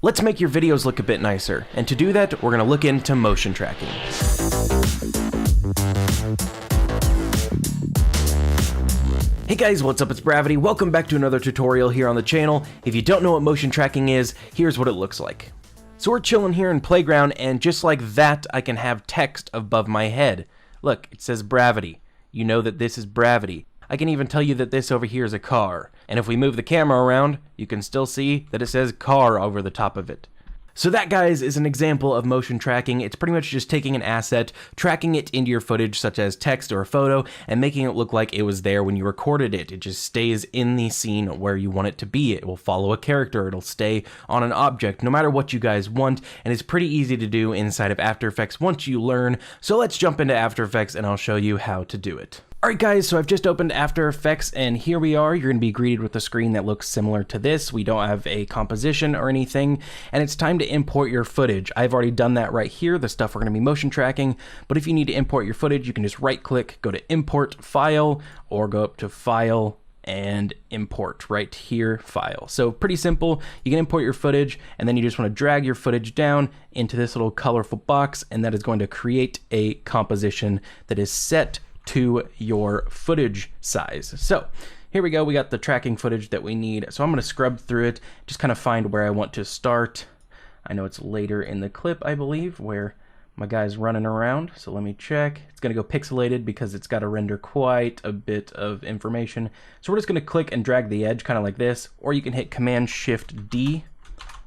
Let's make your videos look a bit nicer, and to do that, we're going to look into motion tracking. Hey guys, what's up? It's Bravity. Welcome back to another tutorial here on the channel. If you don't know what motion tracking is, here's what it looks like. So we're chilling here in Playground, and just like that, I can have text above my head. Look, it says Bravity. You know that this is Bravity. I can even tell you that this over here is a car. And if we move the camera around, you can still see that it says car over the top of it. So that, guys, is an example of motion tracking. It's pretty much just taking an asset, tracking it into your footage, such as text or a photo, and making it look like it was there when you recorded it. It just stays in the scene where you want it to be. It will follow a character. It'll stay on an object, no matter what you guys want, and it's pretty easy to do inside of After Effects once you learn. So let's jump into After Effects, and I'll show you how to do it. Alright guys, so I've just opened After Effects, and here we are. You're going to be greeted with a screen that looks similar to this. We don't have a composition or anything, and it's time to import your footage. I've already done that right here, the stuff we're going to be motion tracking, but if you need to import your footage, you can just right click, go to Import File, or go up to File and Import right here, File. So pretty simple. You can import your footage, and then you just want to drag your footage down into this little colorful box, and that is going to create a composition that is set to your footage size. So here we go, we got the tracking footage that we need. So I'm going to scrub through it, just kind of find where I want to start. I know it's later in the clip, I believe, where my guy's running around. So let me check. It's going to go pixelated because it's got to render quite a bit of information. So we're just going to click and drag the edge kind of like this, or you can hit Command-Shift-D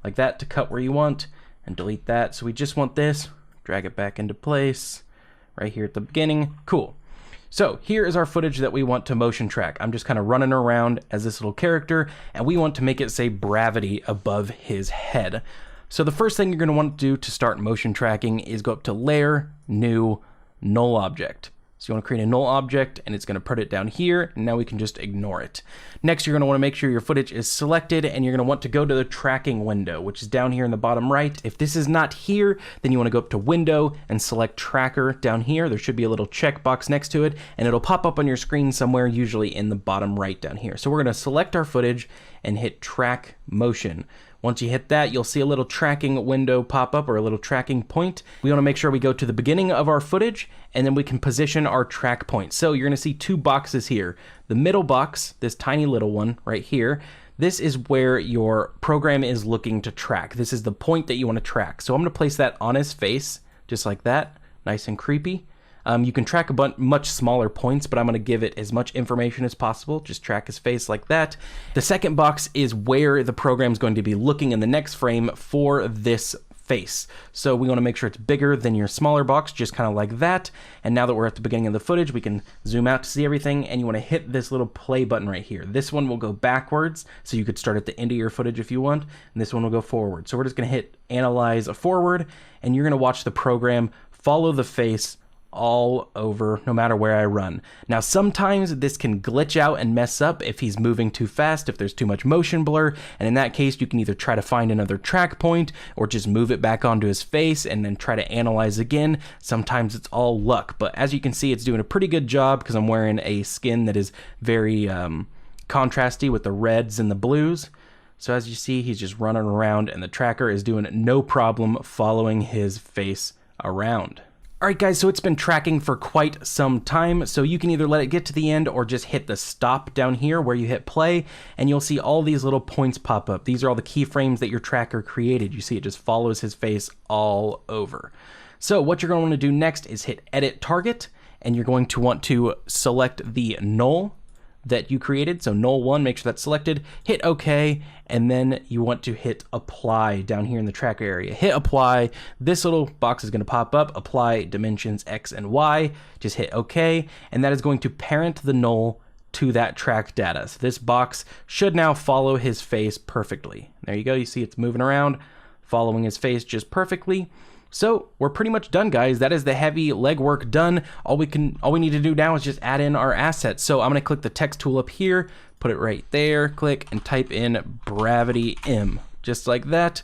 like that to cut where you want and delete that. So we just want this, drag it back into place right here at the beginning. Cool. So here is our footage that we want to motion track. I'm just kind of running around as this little character, and we want to make it say Bravity above his head. So the first thing you're going to want to do to start motion tracking is go up to Layer, New, Null Object. So you want to create a null object, and it's going to put it down here, and now we can just ignore it. Next, you're going to want to make sure your footage is selected, and you're going to want to go to the tracking window, which is down here in the bottom right. If this is not here, then you want to go up to Window and select Tracker down here. There should be a little checkbox next to it, and it'll pop up on your screen somewhere, usually in the bottom right down here. So we're going to select our footage and hit Track Motion. Once you hit that, you'll see a little tracking window pop up, or a little tracking point. We want to make sure we go to the beginning of our footage, and then we can position our track point. So you're going to see two boxes here. The middle box, this tiny little one right here, this is where your program is looking to track. This is the point that you want to track. So I'm going to place that on his face, just like that, nice and creepy. You can track a much smaller points, but I'm going to give it as much information as possible. Just track his face like that. The second box is where the program is going to be looking in the next frame for this face. So we want to make sure it's bigger than your smaller box, just kind of like that. And now that we're at the beginning of the footage, we can zoom out to see everything, and you want to hit this little play button right here. This one will go backwards, so you could start at the end of your footage if you want, and this one will go forward. So we're just going to hit Analyze Forward, and you're going to watch the program follow the face all over, no matter where I run. Now sometimes this can glitch out and mess up if he's moving too fast, if there's too much motion blur, and in that case you can either try to find another track point or just move it back onto his face and then try to analyze again. Sometimes it's all luck, but as you can see, it's doing a pretty good job because I'm wearing a skin that is very contrasty with the reds and the blues. So as you see, he's just running around, and the tracker is doing no problem following his face around. Alright guys, so it's been tracking for quite some time, so you can either let it get to the end or just hit the stop down here where you hit play, and you'll see all these little points pop up. These are all the keyframes that your tracker created. You see it just follows his face all over. So what you're going to want to do next is hit Edit Target, and you're going to want to select the null that you created. So null 1, make sure that's selected, hit OK, and then you want to hit Apply down here in the tracker area. Hit Apply, this little box is going to pop up, Apply Dimensions X and Y, just hit OK, and that is going to parent the null to that track data. So this box should now follow his face perfectly. There you go, you see it's moving around, following his face just perfectly. So we're pretty much done, guys. That is the heavy legwork done. All we need to do now is just add in our assets. So I'm gonna click the text tool up here, put it right there, click and type in Bravity M, just like that.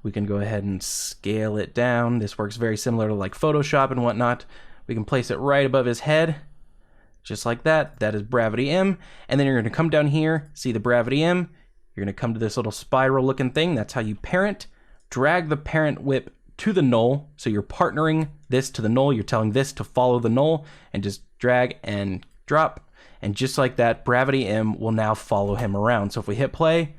We can go ahead and scale it down. This works very similar to like Photoshop and whatnot. We can place it right above his head, just like that. That is Bravity M. And then you're gonna come down here, see the Bravity M. You're gonna come to this little spiral looking thing. That's how you parent. Drag the parent whip to the null. So you're partnering this to the null. You're telling this to follow the null, and just drag and drop. And just like that, Bravity M will now follow him around. So if we hit play,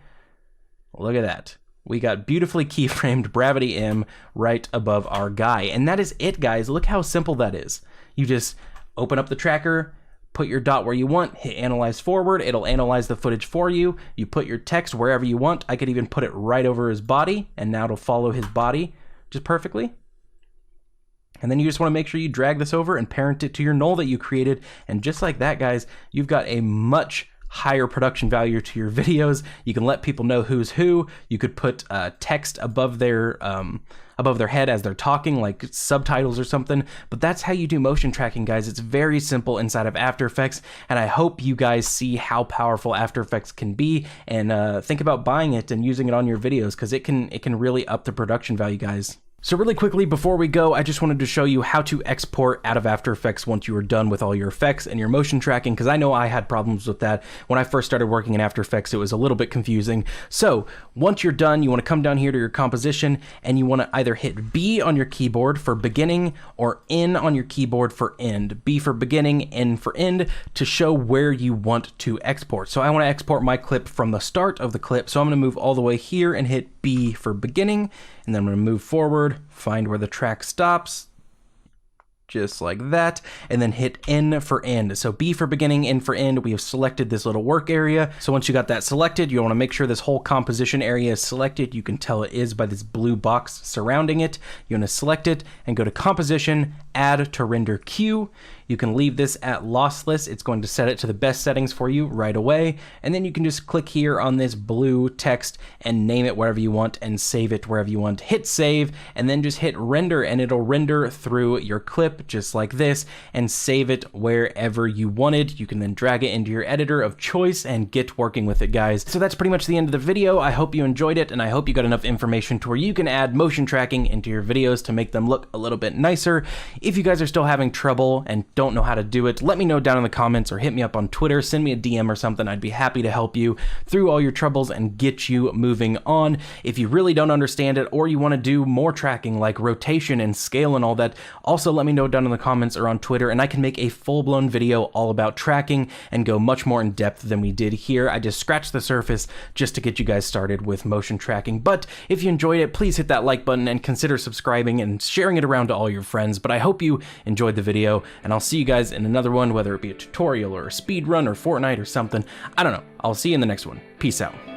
look at that. We got beautifully keyframed Bravity M right above our guy. And that is it, guys. Look how simple that is. You just open up the tracker, put your dot where you want, hit analyze forward, it'll analyze the footage for you. You put your text wherever you want. I could even put it right over his body, and now it'll follow his body just perfectly. And then you just want to make sure you drag this over and parent it to your null that you created. And just like that, guys, you've got a much higher production value to your videos. You can let people know who's who. You could put text above their head as they're talking, like subtitles or something. But that's how you do motion tracking, guys. It's very simple inside of After Effects, and I hope you guys see how powerful After Effects can be, and think about buying it and using it on your videos, because it can really up the production value, guys. So really quickly before we go, I just wanted to show you how to export out of After Effects once you are done with all your effects and your motion tracking, because I know I had problems with that. When I first started working in After Effects, it was a little bit confusing. So once you're done, you want to come down here to your composition, and you want to either hit B on your keyboard for beginning or N on your keyboard for end. B for beginning, N for end, to show where you want to export. So I want to export my clip from the start of the clip, so I'm going to move all the way here and hit B for beginning, and then I'm going to move forward, find where the track stops, just like that, and then hit N for end. So B for beginning, N for end. We have selected this little work area. So once you got that selected, you want to make sure this whole composition area is selected. You can tell it is by this blue box surrounding it. You want to select it and go to Composition, Add to Render Queue. You can leave this at lossless. It's going to set it to the best settings for you right away. And then you can just click here on this blue text and name it wherever you want and save it wherever you want. Hit save, and then just hit render, and it'll render through your clip just like this and save it wherever you wanted. You can then drag it into your editor of choice and get working with it, guys. So that's pretty much the end of the video. I hope you enjoyed it, and I hope you got enough information to where you can add motion tracking into your videos to make them look a little bit nicer. If you guys are still having trouble and don't know how to do it, let me know down in the comments or hit me up on Twitter, send me a DM or something. I'd be happy to help you through all your troubles and get you moving on. If you really don't understand it, or you want to do more tracking like rotation and scale and all that, also let me know down in the comments or on Twitter, and I can make a full-blown video all about tracking and go much more in depth than we did here. I just scratched the surface just to get you guys started with motion tracking. But if you enjoyed it, please hit that like button and consider subscribing and sharing it around to all your friends. But I hope you enjoyed the video, and I'll see you guys in another one, whether it be a tutorial or a speed run or Fortnite or something. I don't know. I'll see you in the next one. Peace out.